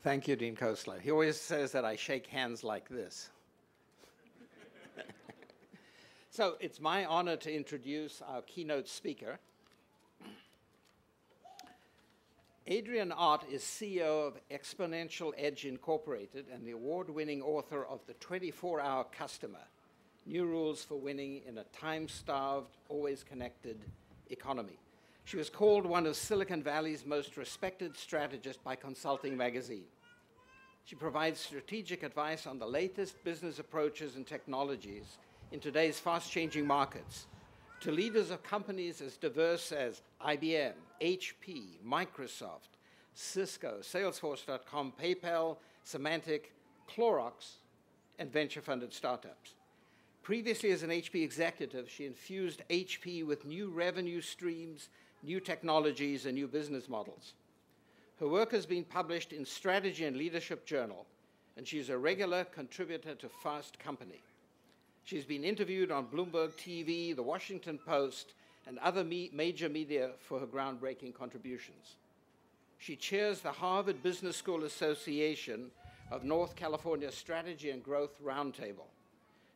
Thank you, Dean Kosler. He always says that I shake hands like this. So it's my honor to introduce our keynote speaker. Adrian Ott is CEO of Exponential Edge Incorporated and the award-winning author of The 24-Hour Customer, New Rules for Winning in a Time-Starved, Always Connected Economy. She was called one of Silicon Valley's most respected strategists by Consulting Magazine. She provides strategic advice on the latest business approaches and technologies in today's fast-changing markets to leaders of companies as diverse as IBM, HP, Microsoft, Cisco, Salesforce.com, PayPal, Symantec, Clorox, and venture-funded startups. Previously as an HP executive, she infused HP with new revenue streams, new technologies, and new business models. Her work has been published in Strategy and Leadership Journal, and she's a regular contributor to Fast Company. She's been interviewed on Bloomberg TV, The Washington Post, and other major media for her groundbreaking contributions. She chairs the Harvard Business School Association of North California Strategy and Growth Roundtable.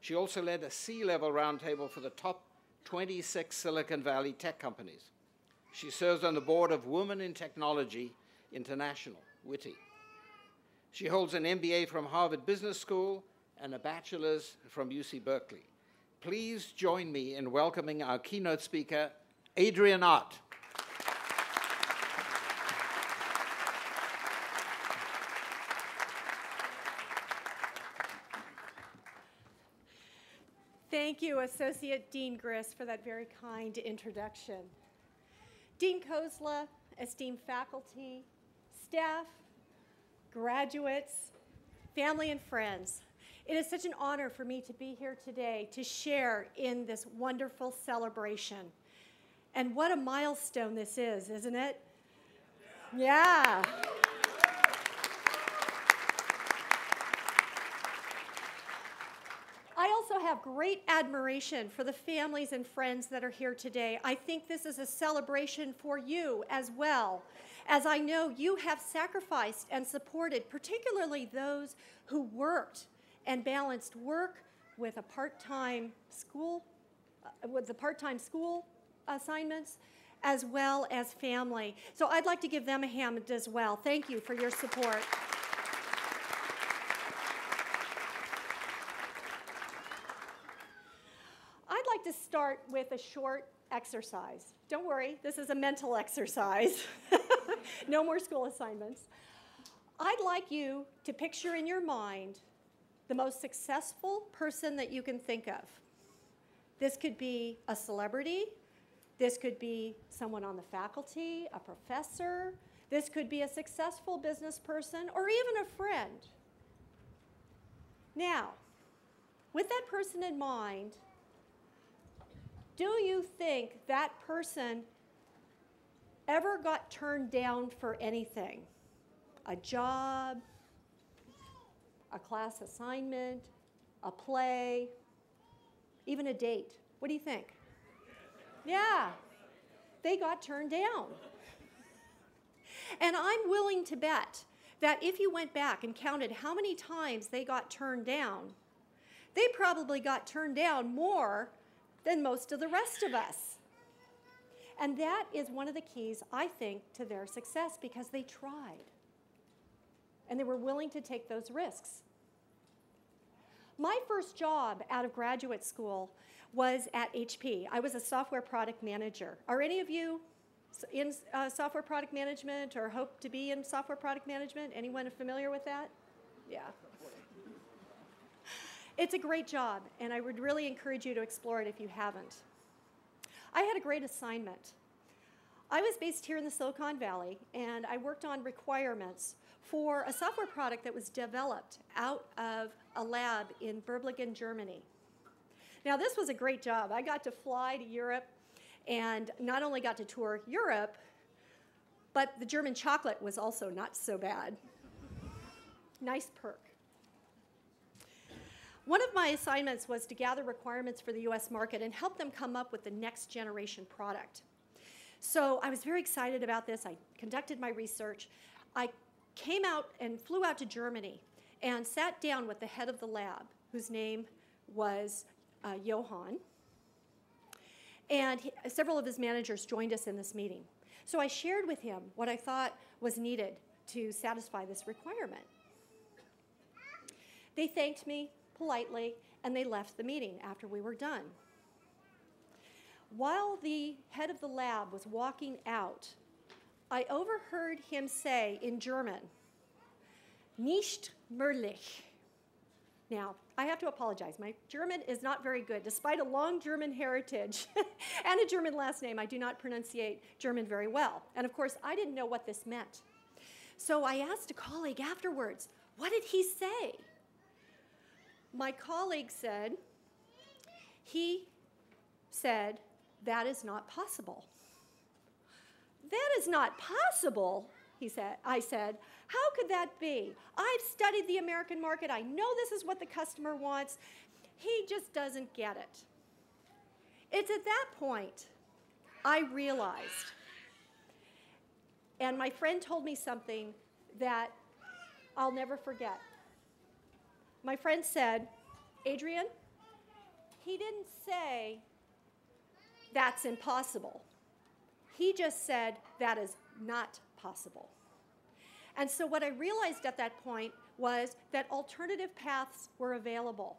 She also led a C-level roundtable for the top 26 Silicon Valley tech companies. She serves on the board of Women in Technology International, WITI. She holds an MBA from Harvard Business School and a bachelor's from UC Berkeley. Please join me in welcoming our keynote speaker, Adrian Ott. Thank you, Associate Dean Griss, for that very kind introduction. Dean Kosler, esteemed faculty, staff, graduates, family, and friends, it is such an honor for me to be here today to share in this wonderful celebration. And what a milestone this is, isn't it? Yeah. I also have great admiration for the families and friends that are here today. I think this is a celebration for you as well, as I know you have sacrificed and supported, particularly those who worked and balanced work with a part-time school, assignments, as well as family. So I'd like to give them a hand as well. Thank you for your support. I'd like to start with a short exercise. Don't worry, this is a mental exercise. No more school assignments. I'd like you to picture in your mind the most successful person that you can think of. This could be a celebrity. This could be someone on the faculty, a professor. This could be a successful business person or even a friend. Now, with that person in mind, do you think that person ever got turned down for anything? A job, a class assignment, a play, even a date? What do you think? Yeah, they got turned down. And I'm willing to bet that if you went back and counted how many times they got turned down, they probably got turned down more than most of the rest of us. And that is one of the keys, I think, to their success, because they tried. And they were willing to take those risks. My first job out of graduate school was at HP. I was a software product manager. Are any of you in software product management or hope to be in software product management? Anyone familiar with that? Yeah. It's a great job, and I would really encourage you to explore it if you haven't. I had a great assignment. I was based here in the Silicon Valley, and I worked on requirements for a software product that was developed out of a lab in Berlingen, Germany. Now, this was a great job. I got to fly to Europe, and not only got to tour Europe, but the German chocolate was also not so bad. Nice perk. One of my assignments was to gather requirements for the US market and help them come up with the next generation product. So I was very excited about this. I conducted my research. I came out and flew out to Germany and sat down with the head of the lab, whose name was Johann. And several of his managers joined us in this meeting. So I shared with him what I thought was needed to satisfy this requirement. They thanked me politely, and they left the meeting after we were done. While the head of the lab was walking out, I overheard him say in German, "Nicht möglich." Now, I have to apologize. My German is not very good. Despite a long German heritage and a German last name, I do not pronunciate German very well. And of course, I didn't know what this meant. So I asked a colleague afterwards, what did he say? My colleague said, he said, "That is not possible." "That is not possible," I said. "How could that be? I've studied the American market. I know this is what the customer wants. He just doesn't get it." It's at that point I realized, and my friend told me something that I'll never forget. My friend said, "Adrian, he didn't say that's impossible. He just said that is not possible." And so what I realized at that point was that alternative paths were available.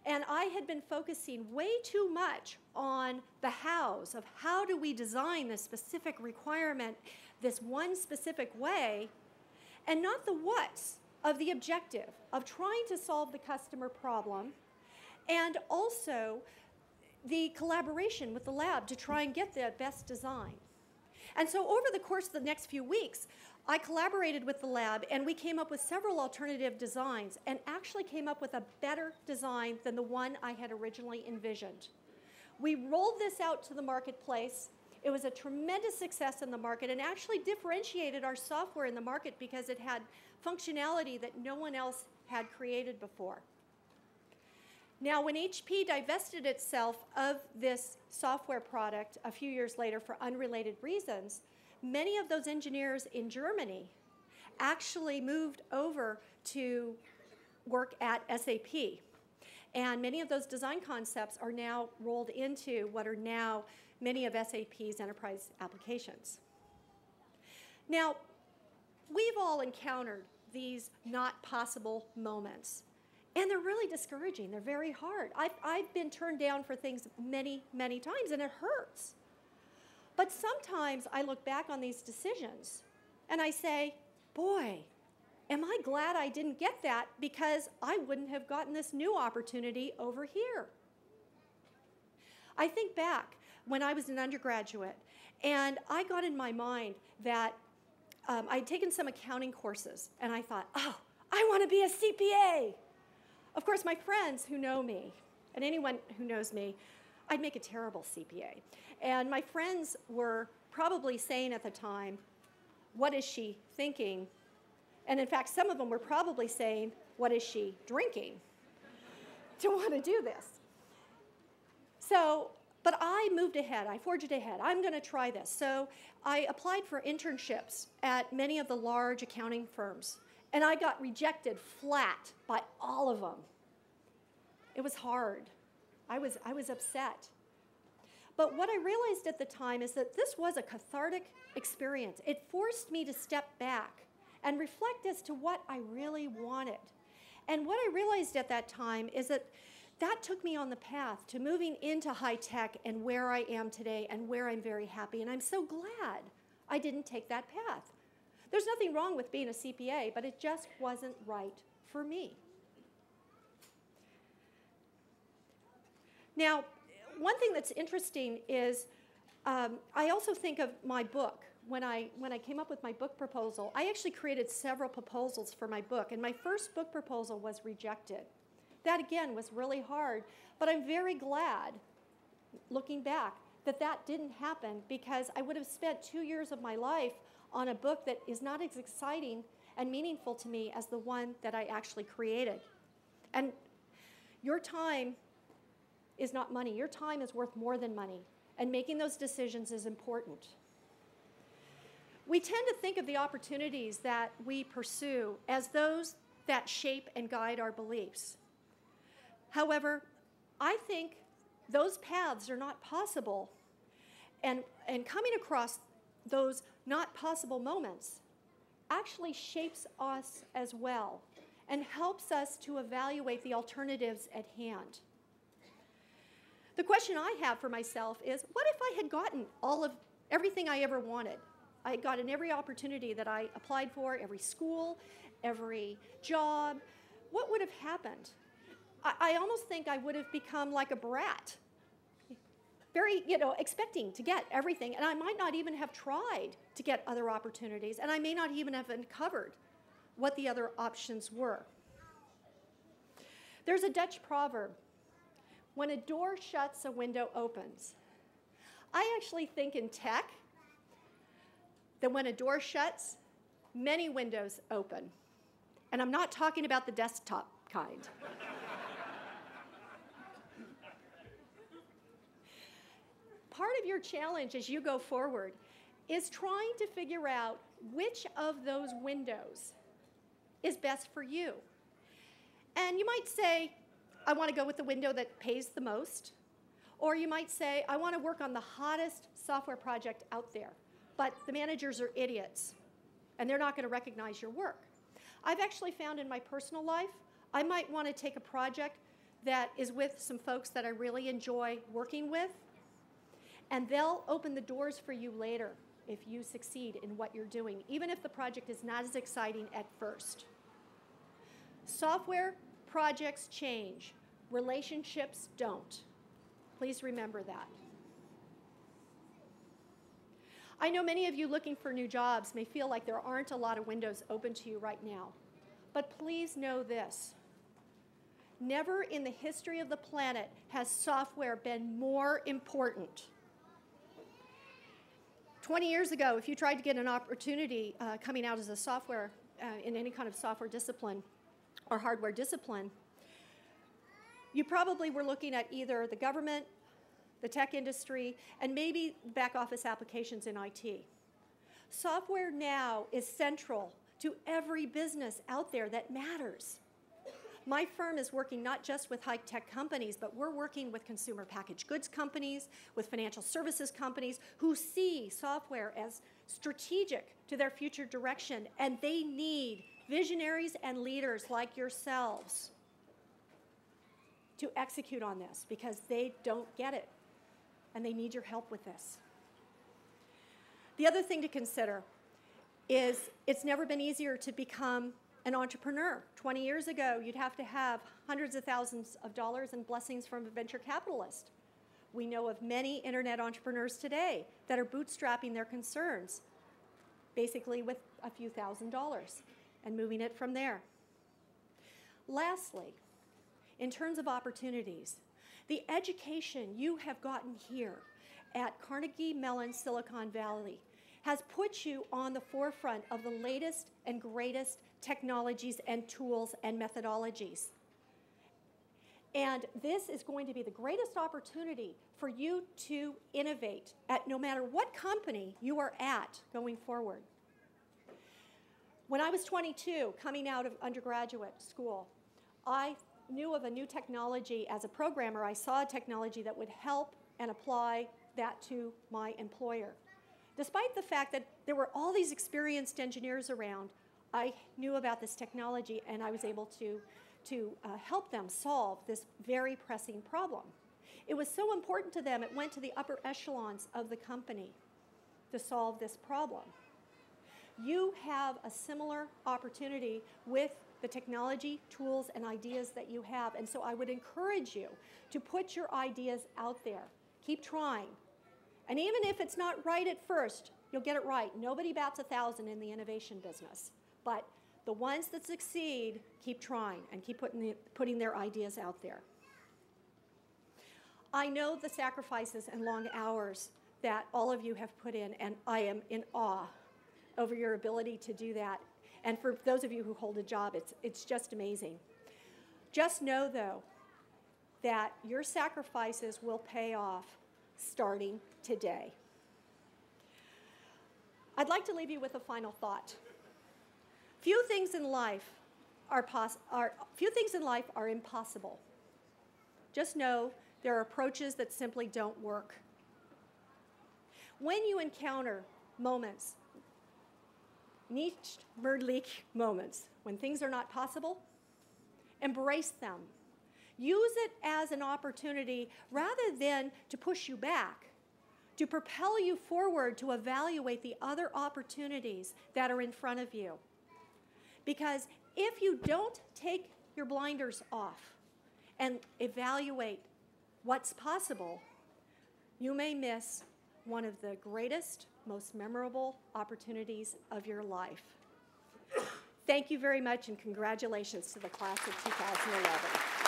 And I had been focusing way too much on the hows of how do we design this specific requirement this one specific way, and not the whats of the objective of trying to solve the customer problem, and also the collaboration with the lab to try and get the best design. And so over the course of the next few weeks, I collaborated with the lab, and we came up with several alternative designs and actually came up with a better design than the one I had originally envisioned. We rolled this out to the marketplace. It was a tremendous success in the market and actually differentiated our software in the market because it had functionality that no one else had created before. Now, when HP divested itself of this software product a few years later for unrelated reasons, many of those engineers in Germany actually moved over to work at SAP. And many of those design concepts are now rolled into what are now many of SAP's enterprise applications. Now, we've all encountered these not possible moments. And they're really discouraging. They're very hard. I've been turned down for things many, many times, and it hurts. But sometimes I look back on these decisions, and I say, boy, am I glad I didn't get that, because I wouldn't have gotten this new opportunity over here. I think back when I was an undergraduate, and I got in my mind that I'd taken some accounting courses, and I thought, oh, I want to be a CPA. Of course, my friends who know me, and anyone who knows me, I'd make a terrible CPA. And my friends were probably saying at the time, what is she thinking? And in fact, some of them were probably saying, what is she drinking to want to do this? So, but I moved ahead. I forged ahead. I'm going to try this. So I applied for internships at many of the large accounting firms. And I got rejected flat by all of them. It was hard. I was upset. But what I realized at the time is that this was a cathartic experience. It forced me to step back and reflect as to what I really wanted. And what I realized at that time is that that took me on the path to moving into high tech and where I am today and where I'm very happy. And I'm so glad I didn't take that path. There's nothing wrong with being a CPA, but it just wasn't right for me. Now, one thing that's interesting is I also think of my book. When I came up with my book proposal, I actually created several proposals for my book, and my first book proposal was rejected. That, again, was really hard, but I'm very glad, looking back, that that didn't happen, because I would have spent 2 years of my life on a book that is not as exciting and meaningful to me as the one that I actually created. And your time is not money. Your time is worth more than money, and making those decisions is important. We tend to think of the opportunities that we pursue as those that shape and guide our beliefs. However, I think those paths are not possible, and coming across those not possible moments actually shapes us as well and helps us to evaluate the alternatives at hand. The question I have for myself is, what if I had gotten everything I ever wanted? I had gotten every opportunity that I applied for, every school, every job. What would have happened? I almost think I would have become like a brat, very, expecting to get everything, and I might not even have tried to get other opportunities, and I may not even have uncovered what the other options were. There's a Dutch proverb, when a door shuts, a window opens. I actually think in tech that when a door shuts, many windows open. And I'm not talking about the desktop kind. Part of your challenge as you go forward is trying to figure out which of those windows is best for you. And you might say, I want to go with the window that pays the most. Or you might say, I want to work on the hottest software project out there, but the managers are idiots, and they're not going to recognize your work. I've actually found in my personal life, I might want to take a project that is with some folks that I really enjoy working with, and they'll open the doors for you later if you succeed in what you're doing, even if the project is not as exciting at first. Software projects change. Relationships don't. Please remember that. I know many of you looking for new jobs may feel like there aren't a lot of windows open to you right now. But please know this. Never in the history of the planet has software been more important. 20 years ago, if you tried to get an opportunity coming out as a software, in any kind of software discipline or hardware discipline, you probably were looking at either the government, the tech industry, and maybe back office applications in IT. Software now is central to every business out there that matters. My firm is working not just with high-tech companies, but we're working with consumer packaged goods companies, with financial services companies who see software as strategic to their future direction, and they need visionaries and leaders like yourselves to execute on this because they don't get it, and they need your help with this. The other thing to consider is it's never been easier to become an entrepreneur. 20 years ago, you'd have to have hundreds of thousands of dollars and blessings from a venture capitalist. We know of many internet entrepreneurs today that are bootstrapping their concerns, basically with a few $1,000s and moving it from there. Lastly, in terms of opportunities, the education you have gotten here at Carnegie, Mellon, Silicon Valley has put you on the forefront of the latest and greatest technologies and tools and methodologies. And this is going to be the greatest opportunity for you to innovate at no matter what company you are at going forward. When I was 22, coming out of undergraduate school, I knew of a new technology. As a programmer, I saw a technology that would help and apply that to my employer. Despite the fact that there were all these experienced engineers around, I knew about this technology and I was able to help them solve this very pressing problem. It was so important to them, it went to the upper echelons of the company to solve this problem. You have a similar opportunity with the technology, tools, and ideas that you have, and so I would encourage you to put your ideas out there. Keep trying. And even if it's not right at first, you'll get it right. Nobody bats 1,000 in the innovation business. But the ones that succeed, keep trying and keep putting their ideas out there. I know the sacrifices and long hours that all of you have put in, and I am in awe over your ability to do that. And for those of you who hold a job, it's just amazing. Just know, though, that your sacrifices will pay off starting today. I'd like to leave you with a final thought. Few things in life are impossible. Just know there are approaches that simply don't work. When you encounter moments, nicht möglich moments, when things are not possible, embrace them. Use it as an opportunity rather than to push you back, to propel you forward to evaluate the other opportunities that are in front of you. Because if you don't take your blinders off and evaluate what's possible, you may miss one of the greatest, most memorable opportunities of your life. Thank you very much, and congratulations to the class of 2011.